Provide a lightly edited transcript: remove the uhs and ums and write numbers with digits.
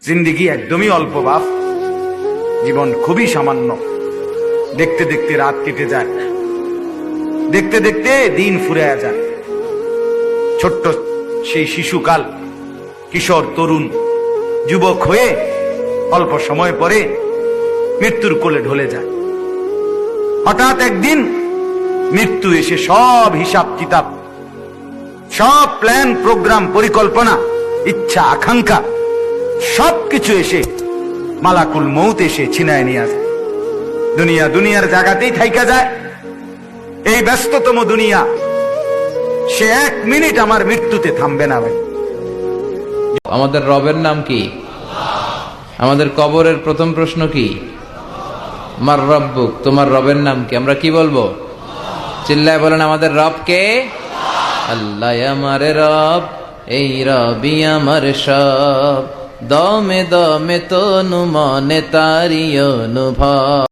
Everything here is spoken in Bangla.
জিন্দেগি একদমই অল্প বাপ, জীবন খুবই সামান্য। দেখতে দেখতে রাত কেটে যায়, দেখতে দেখতে দিন ফুরিয়ে যায়। ছোট্ট সেই শিশুকাল, কিশোর, তরুণ, যুবক হয়ে অল্প সময় পরে মৃত্যুর কোলে ঢলে যায়। হঠাৎ একদিন মৃত্যু এসে সব হিসাব কিতাব, সব প্ল্যান, প্রোগ্রাম, পরিকল্পনা, ইচ্ছা, আকাঙ্ক্ষা সবকিছু এসে মালাকুল মউত এসে ছিনায় নিয়ে আসে। দুনিয়ার জায়গাতেই থাইকা যায়। এই ব্যস্ততম দুনিয়া, সে 1 মিনিট আমার মৃত্যুতে থামবে না ভাই। আমাদের রবের নাম কি? আমাদের কবরের প্রথম প্রশ্ন কি? মার রব্বুক, তোমার রবের নাম কি? আমরা কি বলবো? চিল্লায় বলেন, আমাদের রব কে? আল্লাহ আমার রব, এই রবি আমার সব, দমে দমে তনু মনে তারি অনুভব।